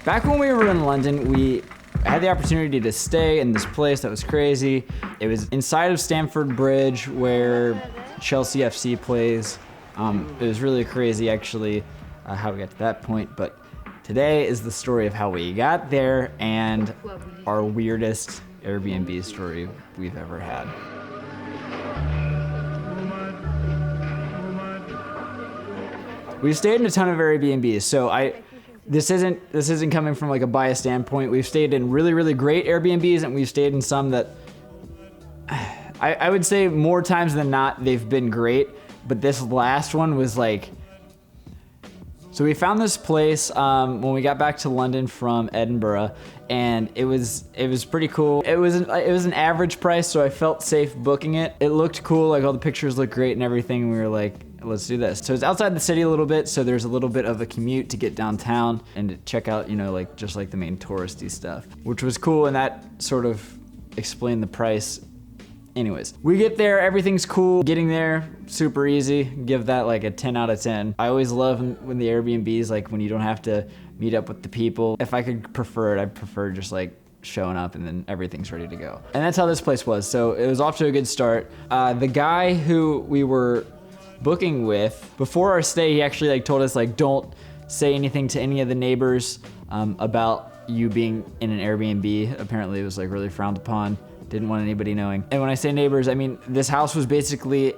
Back when we were in London, we had the opportunity to stay in this place that was crazy. It was inside of Stamford Bridge where Chelsea FC plays. It was really crazy, actually, how we got to that point. But today is the story of how we got there and our weirdest Airbnb story we've ever had. We've stayed in a ton of Airbnbs, so this isn't coming from like a biased standpoint. We've stayed in really, really great Airbnbs, and we've stayed in some that I would say more times than not they've been great. But this last one was like, so we found this place when we got back to London from Edinburgh, and it was pretty cool. It was an average price, so I felt safe booking it. It looked cool, like all the pictures looked great and everything. And we were like, let's do this. So it's outside the city a little bit, so there's a little bit of a commute to get downtown and to check out, like just like the main touristy stuff, which was cool, and that sort of explained the price. Anyways, we get there, everything's cool. Getting there, super easy. Give that like a 10 out of 10. I always love when the Airbnbs, like when you don't have to meet up with the people. If I could prefer it, I'd prefer just like showing up and then everything's ready to go. And that's how this place was. So it was off to a good start. The guy who we were booking with, before our stay, he actually like told us like, don't say anything to any of the neighbors about you being in an Airbnb. Apparently it was like really frowned upon. Didn't want anybody knowing. And when I say neighbors, I mean, this house was basically,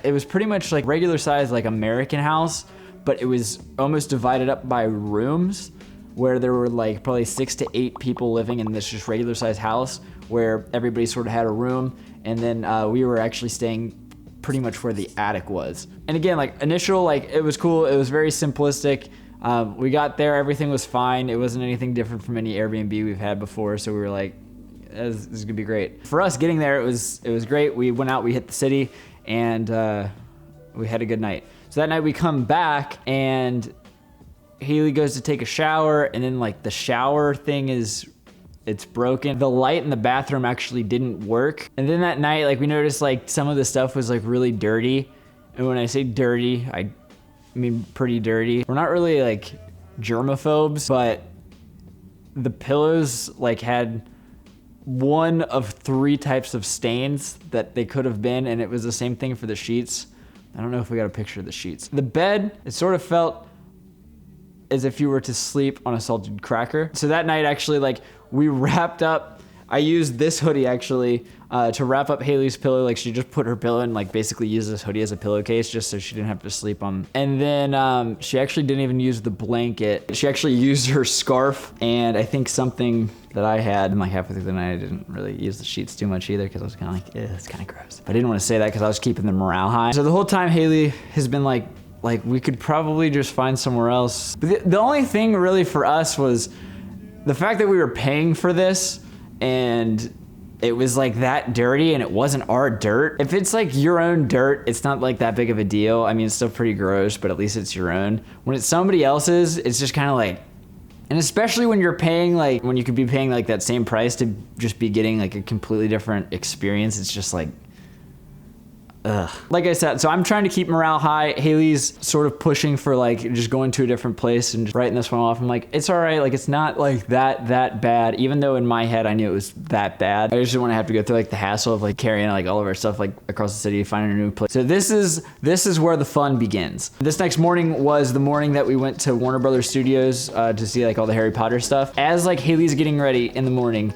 it was pretty much like regular size, like American house, but it was almost divided up by rooms where there were like probably 6 to 8 people living in this just regular size house where everybody sort of had a room. And then we were actually staying pretty much where the attic was. And again, like initial, like it was cool. It was very simplistic. We got there, everything was fine. It wasn't anything different from any Airbnb we've had before. So we were like, this is gonna be great. For us getting there, it was great. We went out, we hit the city, and we had a good night. So that night we come back and Haley goes to take a shower, and then like the shower thing it's broken. The light in the bathroom actually didn't work. And then that night, like we noticed like some of the stuff was like really dirty. And when I say dirty, I mean pretty dirty. We're not really like germaphobes, but the pillows like had one of 3 types of stains that they could have been, and it was the same thing for the sheets. I don't know if we got a picture of the sheets. The bed, it sort of felt as if you were to sleep on a salted cracker. So that night, actually, like we wrapped up, I used this hoodie actually to wrap up Haley's pillow. Like she just put her pillow and like basically used this hoodie as a pillowcase just so she didn't have to sleep on. And then she actually didn't even use the blanket. She actually used her scarf, and I think something that I had, and like halfway through the night, I didn't really use the sheets too much either because I was kind of like, it's kind of gross. But I didn't want to say that because I was keeping the morale high. So the whole time Haley has been like we could probably just find somewhere else. But the only thing really for us was the fact that we were paying for this and it was like that dirty and it wasn't our dirt. If it's like your own dirt, it's not like that big of a deal. I mean, it's still pretty gross, but at least it's your own. When it's somebody else's, it's just kind of like, and especially when you're paying like, when you could be paying like that same price to just be getting like a completely different experience, it's just like, ugh. Like I said, so I'm trying to keep morale high. Haley's sort of pushing for like just going to a different place and just writing this one off. I'm like, it's all right. Like it's not like that bad, even though in my head I knew it was that bad. I just didn't want to have to go through like the hassle of like carrying like all of our stuff like across the city, finding a new place. So this is where the fun begins. This next morning was the morning that we went to Warner Brothers Studios to see like all the Harry Potter stuff. As like Haley's getting ready in the morning,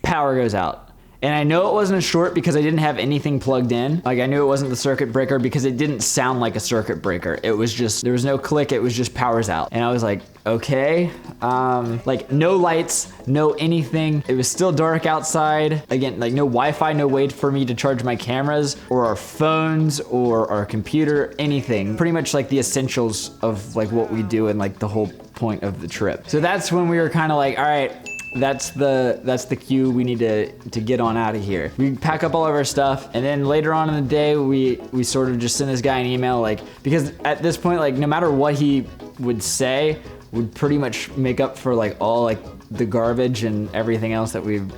power goes out. And I know it wasn't a short because I didn't have anything plugged in. Like I knew it wasn't the circuit breaker because it didn't sound like a circuit breaker. It was just, there was no click, it was just powers out. And I was like, okay. Like no lights, no anything. It was still dark outside. Again, like no Wi-Fi, no way for me to charge my cameras or our phones or our computer, anything. Pretty much like the essentials of like what we do and like the whole point of the trip. So that's when we were kind of like, all right, that's the cue. We need to get on out of here. We pack up all of our stuff, and then later on in the day, we sort of just send this guy an email, like, because at this point, like, no matter what he would say, would pretty much make up for like all like the garbage and everything else that we've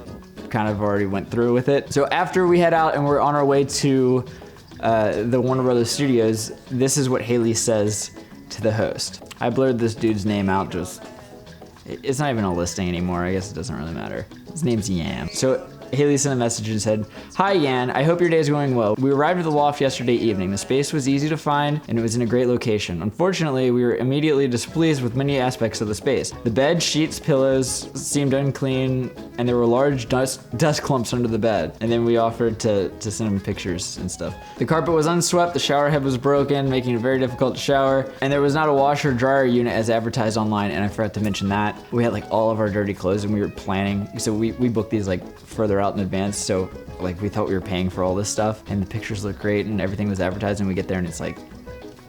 kind of already went through with it. So after we head out and we're on our way to the Warner Brothers Studios, this is what Haley says to the host. I blurred this dude's name out just It's not even a listing anymore. I guess it doesn't really matter. His name's Yan. So Haley sent a message and said, "Hi Yan, I hope your day is going well. We arrived at the loft yesterday evening. The space was easy to find and it was in a great location. Unfortunately, we were immediately displeased with many aspects of the space. The bed, sheets, pillows seemed unclean and there were large dust clumps under the bed." And then we offered to send him pictures and stuff. "The carpet was unswept, the shower head was broken, making it very difficult to shower, and there was not a washer dryer unit as advertised online." And I forgot to mention that. We had like all of our dirty clothes and we were planning. So we booked these like further out in advance, so like we thought we were paying for all this stuff and the pictures look great and everything was advertised, and we get there and it's like,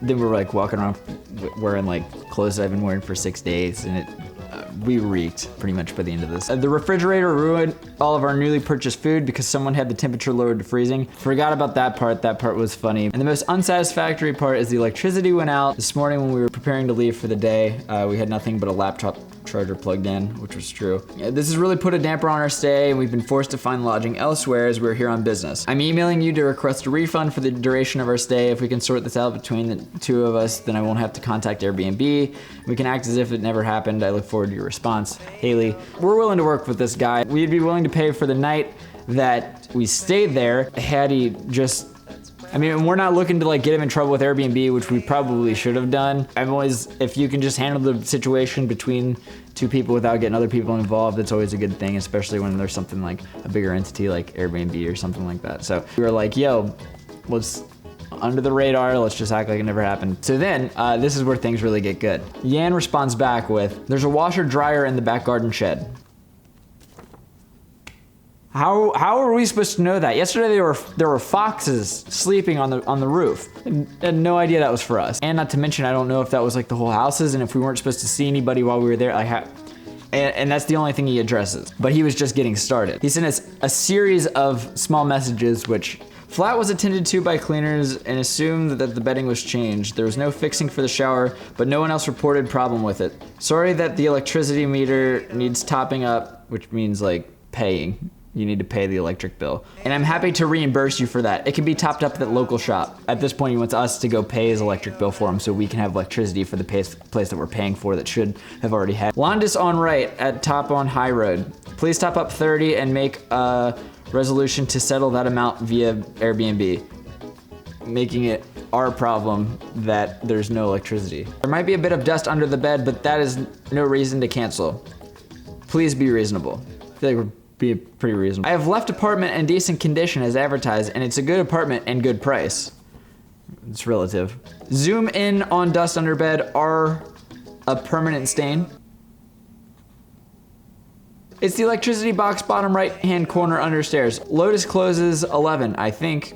then we're like walking around wearing like clothes that I've been wearing for 6 days, and we reeked pretty much by the end of this. The refrigerator ruined all of our newly purchased food because someone had the temperature lowered to freezing. Forgot about that part. That part was funny. And the most unsatisfactory part is the electricity went out this morning when we were preparing to leave for the day. We had nothing but a laptop charger plugged in, which was true. This has really put a damper on our stay, and we've been forced to find lodging elsewhere as we're here on business. I'm emailing you to request a refund for the duration of our stay. If we can sort this out between the two of us, then I won't have to contact Airbnb. We can act as if it never happened. I look forward to your response. Haley. We're willing to work with this guy. We'd be willing to pay for the night that we stayed there had he just, I mean, we're not looking to like get him in trouble with Airbnb, which we probably should have done. I'm always, if you can just handle the situation between two people without getting other people involved, it's always a good thing, especially when there's something like a bigger entity like Airbnb or something like that. So we were like, yo, let's, under the radar, let's just act like it never happened. So then, this is where things really get good. Yan responds back with, "There's a washer dryer in the back garden shed." How are we supposed to know that? Yesterday there were foxes sleeping on the roof. I had no idea that was for us. And not to mention, I don't know if that was like the whole houses, and if we weren't supposed to see anybody while we were there. And that's the only thing he addresses. But he was just getting started. He sent us a series of small messages, which flat was attended to by cleaners and assumed that the bedding was changed. There was no fixing for the shower, but no one else reported problem with it. Sorry that the electricity meter needs topping up, which means like paying. You need to pay the electric bill. And I'm happy to reimburse you for that. It can be topped up at the local shop. At this point, he wants us to go pay his electric bill for him so we can have electricity for the place that we're paying for that should have already had. Londis on right at top on High Road. Please top up 30 and make a resolution to settle that amount via Airbnb, making it our problem that there's no electricity. There might be a bit of dust under the bed, but that is no reason to cancel. Please be reasonable. I feel like we're being pretty reasonable. I have left apartment in decent condition as advertised, and it's a good apartment and good price. It's relative. Zoom in on dust under bed. Are a permanent stain? It's the electricity box bottom right hand corner under stairs. Lotus closes 11, I think.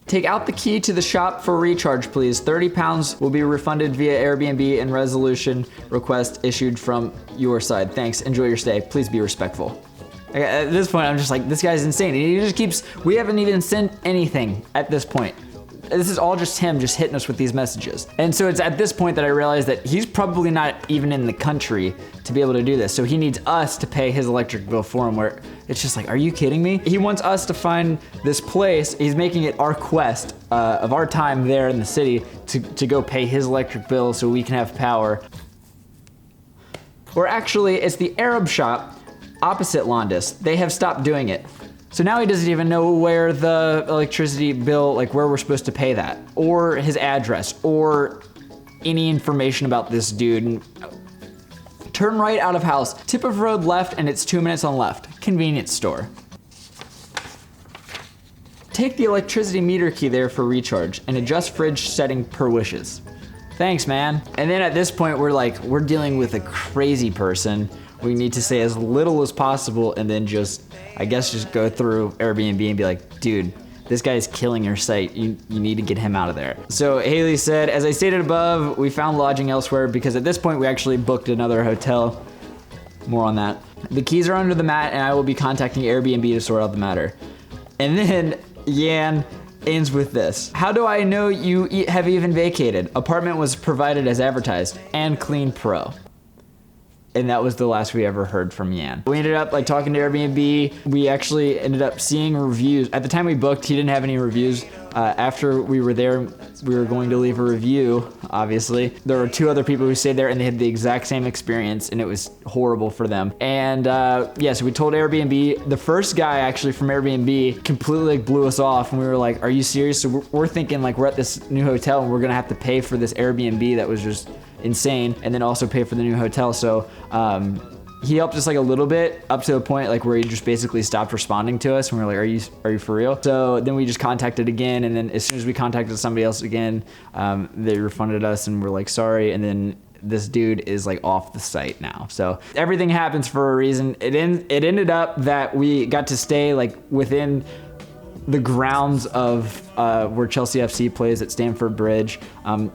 Take out the key to the shop for recharge, please. 30 pounds will be refunded via Airbnb and resolution request issued from your side. Thanks, enjoy your stay. Please be respectful. At this point, I'm just like, this guy's insane. He just keeps, we haven't even sent anything at this point. This is all just him just hitting us with these messages. And so it's at this point that I realize that he's probably not even in the country to be able to do this. So he needs us to pay his electric bill for him, where it's just like, are you kidding me? He wants us to find this place. He's making it our quest of our time there in the city to go pay his electric bill so we can have power. Or actually, it's the Arab shop opposite Londis. They have stopped doing it. So now he doesn't even know where the electricity bill, like where we're supposed to pay that, or his address, or any information about this dude. Turn right out of house, tip of road left, and it's 2 minutes on left. Convenience store. Take the electricity meter key there for recharge and adjust fridge setting per wishes. Thanks, man. And then at this point, we're dealing with a crazy person. We need to say as little as possible and then just go through Airbnb and be like, dude, this guy's killing your site. You need to get him out of there. So Haley said, as I stated above, we found lodging elsewhere because at this point we actually booked another hotel. More on that. The keys are under the mat and I will be contacting Airbnb to sort out the matter. And then Yan ends with this. How do I know you have even vacated? Apartment was provided as advertised and Clean Pro. And that was the last we ever heard from Yan. We ended up like talking to Airbnb. We actually ended up seeing reviews. At the time we booked, he didn't have any reviews. After we were there, we were going to leave a review, obviously. There were 2 other people who stayed there and they had the exact same experience and it was horrible for them. And yeah, so we told Airbnb. The first guy actually from Airbnb completely like blew us off and we were like, are you serious? So we're thinking like we're at this new hotel and we're gonna have to pay for this Airbnb that was just insane and then also pay for the new hotel. So he helped us like a little bit up to a point like where he just basically stopped responding to us and we were like, are you for real? So then we just contacted again, and then as soon as we contacted somebody else again, they refunded us and we're like, sorry. And then this dude is like off the site now. So everything happens for a reason. It ended up that we got to stay like within the grounds of where Chelsea FC plays at Stamford Bridge.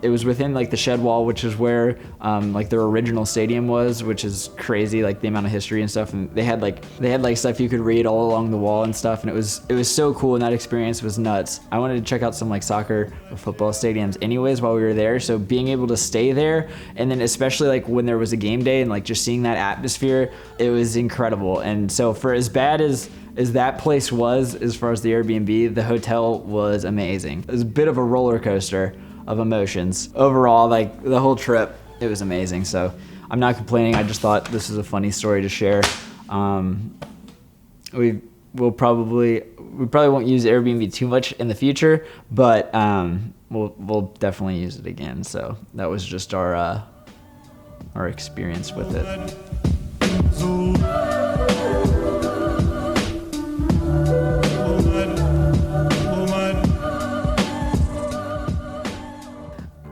It was within like the shed wall, which is where like their original stadium was, which is crazy, like the amount of history and stuff. And they had like stuff you could read all along the wall and stuff. And it was so cool, and that experience was nuts. I wanted to check out some like soccer or football stadiums anyways while we were there. So being able to stay there, and then especially like when there was a game day and like just seeing that atmosphere, it was incredible. And so for as bad as that place was, as far as the Airbnb, the hotel was amazing. It was a bit of a roller coaster of emotions. Overall, like the whole trip, it was amazing. So I'm not complaining. I just thought this is a funny story to share. We probably won't use Airbnb too much in the future, but we'll definitely use it again. So that was just our experience with it.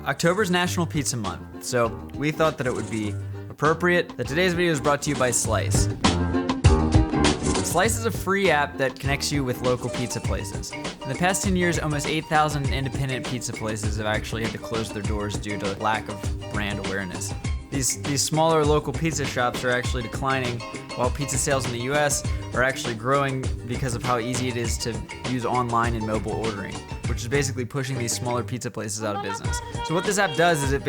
October's National Pizza Month, so we thought that it would be appropriate that today's video is brought to you by Slice. Slice is a free app that connects you with local pizza places. In the past 10 years, almost 8,000 independent pizza places have actually had to close their doors due to lack of brand awareness. These smaller local pizza shops are actually declining, while pizza sales in the US are actually growing because of how easy it is to use online and mobile ordering, which is basically pushing these smaller pizza places out of business. So what this app does is it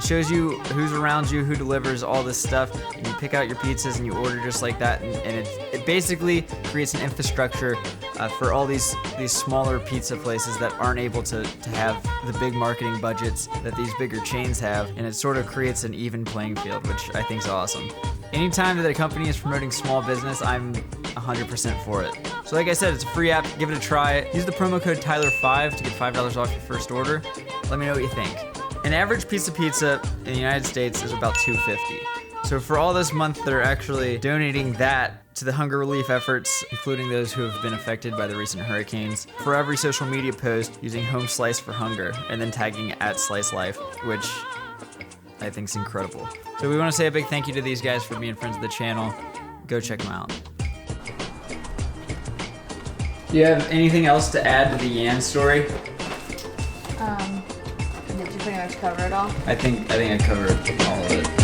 shows you who's around you, who delivers all this stuff, and you pick out your pizzas and you order just like that, and it basically creates an infrastructure for all these smaller pizza places that aren't able to have the big marketing budgets that these bigger chains have, and it sort of creates an even playing field, which I think is awesome. Anytime that a company is promoting small business, I'm 100% for it. So like I said, it's a free app, give it a try. Use the promo code Tyler5 to get $5 off your first order. Let me know what you think. An average piece of pizza in the United States is about $2.50. So for all this month, they're actually donating that to the hunger relief efforts, including those who have been affected by the recent hurricanes. For every social media post, using Home Slice for Hunger, and then tagging @SliceLife, which I think is incredible. So we want to say a big thank you to these guys for being friends of the channel. Go check them out. Do you have anything else to add to the Yan story? Did you pretty much cover it all? I think I covered all of it.